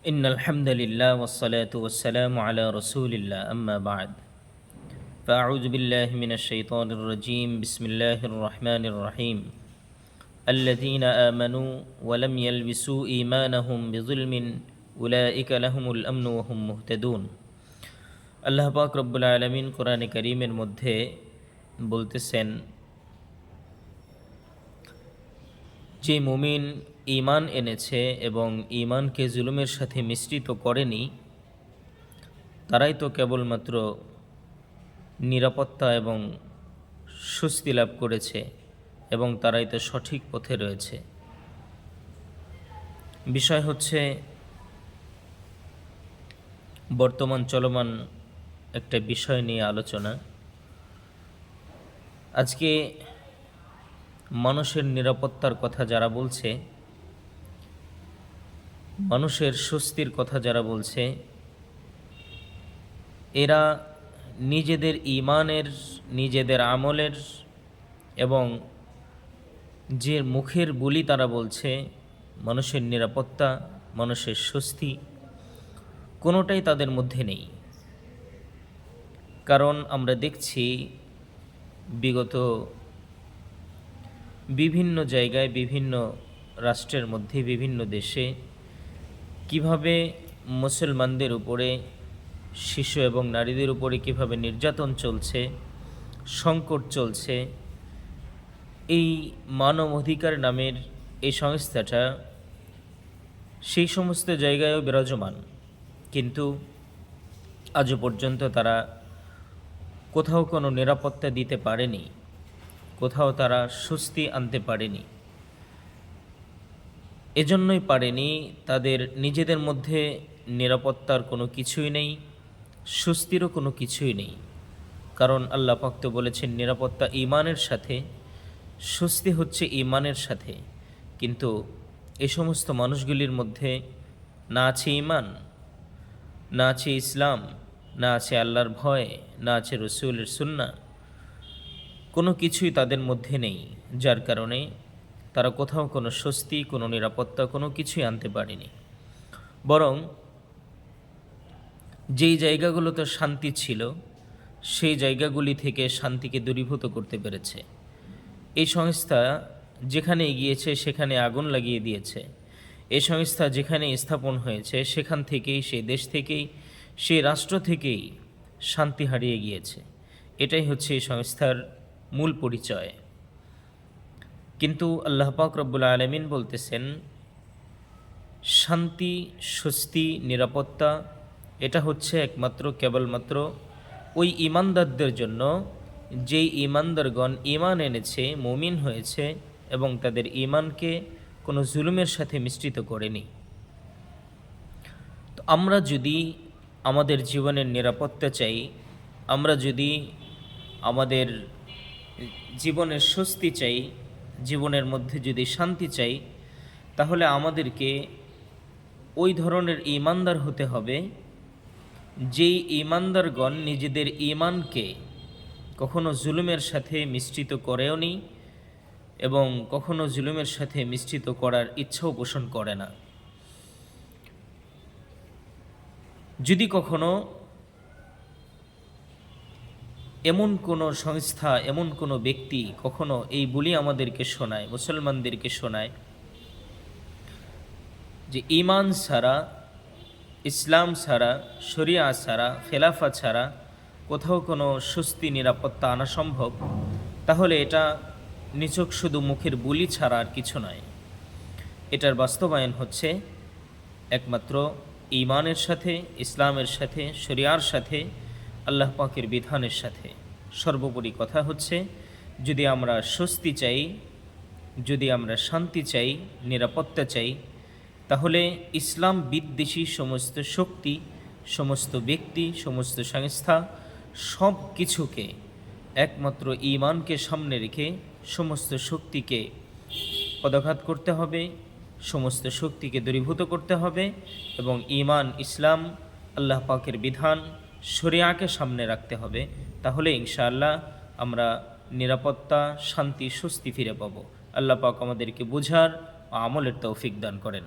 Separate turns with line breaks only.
إن الحمد لله والصلاة والسلام على رسول الله أما بعد فأعوذ بالله من الشيطان الرجيم بسم الله الرحمن الرحيم الذين آمنوا ولم يلبسوا إيمانهم بظلم أولئك لهم الأمن وهم مهتدون আল্লাহ পাক রব্বুল আলামিন কোরআনে কারীমের মধ্যে বলতেছেন যে মুমিন ঈমান এনেছে এবং ঈমানকে জুলুমের সাথে মিশ্রিত করেনি তারাই তো কেবলমাত্র নিরাপত্তা এবং স্বস্তি লাভ করেছে এবং তারাই তো সঠিক পথে রয়েছে। বিষয় হচ্ছে বর্তমান চলমান একটা বিষয় নিয়ে আলোচনা। আজকে মানুষের নিরাপত্তার কথা যারা বলছে, মানুষের স্বস্তির কথা যারা বলছে, এরা নিজেদের ঈমানের, নিজেদের আমলের এবং যে মুখের বুলি তারা বলছে মানুষের নিরাপত্তা, মানুষের স্বস্তি, কোনোটাই তাদের মধ্যে নেই। কারণ আমরা দেখছি বিগত বিভিন্ন জায়গায়, বিভিন্ন রাষ্ট্রের মধ্যে, বিভিন্ন দেশে কিভাবে মুসলমানদের উপরে, শিশু এবং নারীদের উপরে কিভাবে নির্যাতন চলছে, সংকট চলছে। এই মানব অধিকার নামের এই সংস্থাটা সেই সমস্ত জায়গায়ও বিরাজমান, কিন্তু আজও পর্যন্ত তারা কোথাও কোনো নিরাপত্তা দিতে পারেনি, কোথাও তারা স্বস্তি আনতে পারেনি। এজন্যই পারেনি, তাদের নিজেদের মধ্যে নিরাপত্তার কোনো কিছুই নেই, স্বস্তিরও কোনো কিছুই নেই। কারণ আল্লাহ পাক তো বলেছেন নিরাপত্তা ঈমানের সাথে, স্বস্তি হচ্ছে ঈমানের সাথে। কিন্তু এই সমস্ত মানুষগুলির মধ্যে না আছে ঈমান, না আছে ইসলাম, না আছে আল্লাহর ভয়, না আছে রসুলের সুন্নাহ, কোনো কিছুই তাদের মধ্যে নেই। যার কারণে তারা কোথাও কোনো স্বস্তি, কোনো নিরাপত্তা, কোনো কিছুই আনতে পারেনি। বরং যেই জায়গাগুলোতে শান্তি ছিল সেই জায়গাগুলি থেকে শান্তিকে দূরীভূত করতে পেরেছে। এই সংস্থা যেখানে এগিয়েছে সেখানে আগুন লাগিয়ে দিয়েছে। এই সংস্থা যেখানে স্থাপন হয়েছে সেখান থেকেই, সেই দেশ থেকেই, সেই রাষ্ট্র থেকেই শান্তি হারিয়ে গিয়েছে। এটাই হচ্ছে এই সংস্থার মূল পরিচয়। কিন্তু আল্লাহ পাক রব্বুল আলামিন বলতেছেন শান্তি, স্বস্তি, নিরাপত্তা এটা হচ্ছে একমাত্র কেবলমাত্র ওই ঈমানদারদের জন্য যেই ঈমানদারগণ ঈমান এনেছে, মুমিন হয়েছে এবং তাদের ঈমানকে কোনো জুলুমের সাথে মিশ্রিত করেনি। তো আমরা যদি আমাদের জীবনের নিরাপত্তা চাই, আমরা যদি আমাদের জীবনের স্বস্তি চাই, জীবনের মধ্যে যদি শান্তি চাই, তাহলে আমাদেরকে ওই ধরনের ঈমানদার হতে হবে যেই ঈমানদারগণ নিজেদের ঈমানকে কখনো জুলুমের সাথে মিশ্রিত করেওনি এবং কখনো জুলুমের সাথে মিশ্রিত করার ইচ্ছাও পোষণ করে না। যদি কখনো এমন কোনো সংস্থা, এমন কোনো ব্যক্তি কখনো এই বলি আমাদেরকে শোনায়, মুসলমানদেরকে শোনায় যে ঈমান ছাড়া, ইসলাম ছাড়া, শরিয়া ছাড়া, খেলাফা ছাড়া কোথাও কোনো স্বস্তি, নিরাপত্তা আনা সম্ভব, তাহলে এটা নিছক শুধু মুখের বুলি ছাড়া আর কিছু নয়। এটার বাস্তবায়ন হচ্ছে একমাত্র ঈমানের সাথে, ইসলামের সাথে, শরিয়ার সাথে, আল্লাহ পাকের বিধানের সাথে। সর্বোপরি কথা হচ্ছে যদি আমরা স্বস্তি চাই, যদি আমরা শান্তি চাই, নিরাপত্তা চাই, তাহলে ইসলাম বিদ্বেষী সমস্ত শক্তি, সমস্ত ব্যক্তি, সমস্ত সংস্থা সব কিছুকে একমাত্র ঈমানকে সামনে রেখে সমস্ত শক্তিকে পদাঘাত করতে হবে, সমস্ত শক্তিকে দূরীভূত করতে হবে এবং ঈমান, ইসলাম, আল্লাহ পাকের বিধান, শরিয়াকে সামনে রাখতে হবে। তাহলে ইনশাআল্লাহ আমরা নিরাপত্তা, শান্তি, স্বস্তি ফিরে পাবো। আল্লাহ পাক আমাদেরকে বুঝার ও আমলের তৌফিক দান করেন।